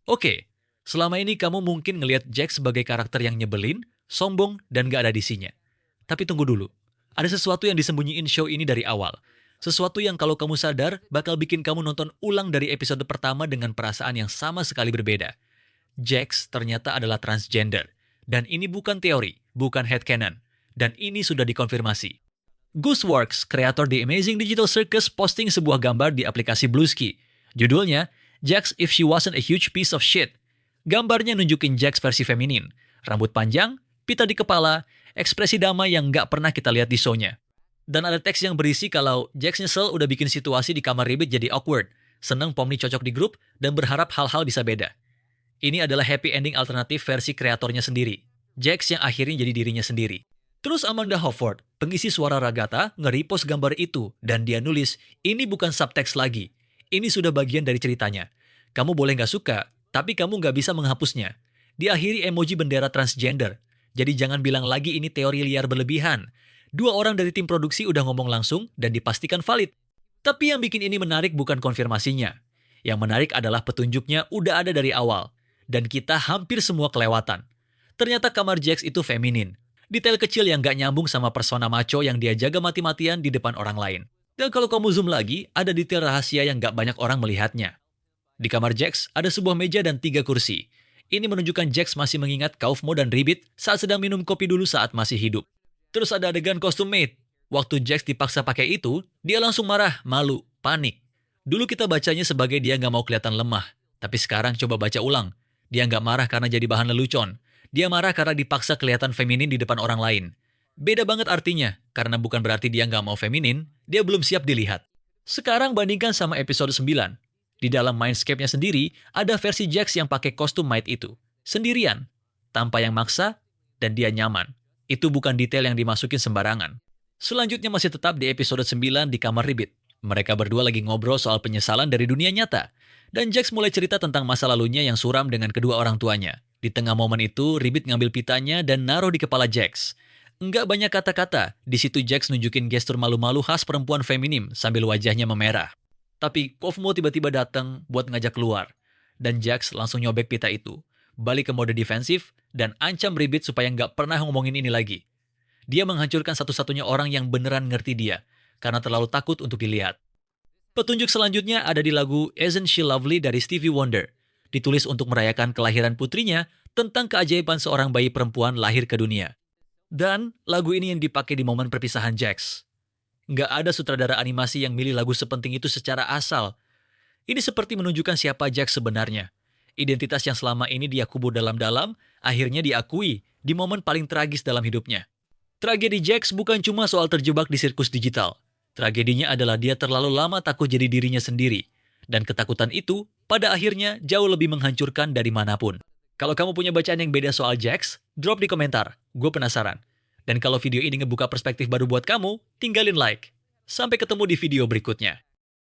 Oke, selama ini kamu mungkin ngelihat Jax sebagai karakter yang nyebelin, sombong, dan gak ada disinya. Tapi tunggu dulu, ada sesuatu yang disembunyiin show ini dari awal. Sesuatu yang kalau kamu sadar, bakal bikin kamu nonton ulang dari episode pertama dengan perasaan yang sama sekali berbeda. Jax ternyata adalah transgender. Dan ini bukan teori, bukan headcanon. Dan ini sudah dikonfirmasi. Gooseworks, kreator The Amazing Digital Circus, posting sebuah gambar di aplikasi Bluesky. Judulnya, Jax If She Wasn't a Huge Piece of Shit. Gambarnya nunjukin Jax versi feminin. Rambut panjang, pita di kepala, ekspresi damai yang nggak pernah kita lihat di show-nya. Dan ada teks yang berisi kalau Jax nyesel udah bikin situasi di kamar Ribbit jadi awkward, seneng Pomni cocok di grup, dan berharap hal-hal bisa beda. Ini adalah happy ending alternatif versi kreatornya sendiri. Jax yang akhirnya jadi dirinya sendiri. Terus Amanda Hofford, pengisi suara Ragatha, nge-repost gambar itu, dan dia nulis, ini bukan subtext lagi. Ini sudah bagian dari ceritanya. Kamu boleh nggak suka, tapi kamu nggak bisa menghapusnya. Diakhiri emoji bendera transgender. Jadi jangan bilang lagi ini teori liar berlebihan. 2 orang dari tim produksi udah ngomong langsung dan dipastikan valid. Tapi yang bikin ini menarik bukan konfirmasinya. Yang menarik adalah petunjuknya udah ada dari awal. Dan kita hampir semua kelewatan. Ternyata kamar Jax itu feminin. Detail kecil yang gak nyambung sama persona macho yang dia jaga mati-matian di depan orang lain. Dan kalau kamu zoom lagi, ada detail rahasia yang gak banyak orang melihatnya. Di kamar Jax, ada sebuah meja dan 3 kursi. Ini menunjukkan Jax masih mengingat Kaufmo dan Ribbit saat sedang minum kopi dulu saat masih hidup. Terus ada adegan kostum maid. Waktu Jax dipaksa pakai itu, dia langsung marah, malu, panik. Dulu kita bacanya sebagai dia gak mau kelihatan lemah. Tapi sekarang coba baca ulang. Dia gak marah karena jadi bahan lelucon. Dia marah karena dipaksa kelihatan feminin di depan orang lain. Beda banget artinya, karena bukan berarti dia nggak mau feminin, dia belum siap dilihat. Sekarang bandingkan sama episode 9. Di dalam Mindscape-nya sendiri, ada versi Jax yang pakai kostum maid itu. Sendirian, tanpa yang maksa, dan dia nyaman. Itu bukan detail yang dimasukin sembarangan. Selanjutnya masih tetap di episode 9 di kamar Ribbit. Mereka berdua lagi ngobrol soal penyesalan dari dunia nyata. Dan Jax mulai cerita tentang masa lalunya yang suram dengan kedua orang tuanya. Di tengah momen itu, Ribbit ngambil pitanya dan naruh di kepala Jax. Enggak banyak kata-kata, di situ Jax nunjukin gestur malu-malu khas perempuan feminim sambil wajahnya memerah. Tapi Kaufmo tiba-tiba datang buat ngajak keluar. Dan Jax langsung nyobek pita itu, balik ke mode defensif, dan ancam Ribbit supaya nggak pernah ngomongin ini lagi. Dia menghancurkan satu-satunya orang yang beneran ngerti dia, karena terlalu takut untuk dilihat. Petunjuk selanjutnya ada di lagu Isn't She Lovely dari Stevie Wonder. Ditulis untuk merayakan kelahiran putrinya tentang keajaiban seorang bayi perempuan lahir ke dunia. Dan lagu ini yang dipakai di momen perpisahan Jax. Nggak ada sutradara animasi yang milih lagu sepenting itu secara asal. Ini seperti menunjukkan siapa Jax sebenarnya. Identitas yang selama ini dia kubur dalam-dalam, akhirnya diakui di momen paling tragis dalam hidupnya. Tragedi Jax bukan cuma soal terjebak di sirkus digital. Tragedinya adalah dia terlalu lama takut jadi dirinya sendiri. Dan ketakutan itu, pada akhirnya jauh lebih menghancurkan dari manapun. Kalau kamu punya bacaan yang beda soal Jax, drop di komentar. Gue penasaran. Dan kalau video ini ngebuka perspektif baru buat kamu, tinggalin like. Sampai ketemu di video berikutnya.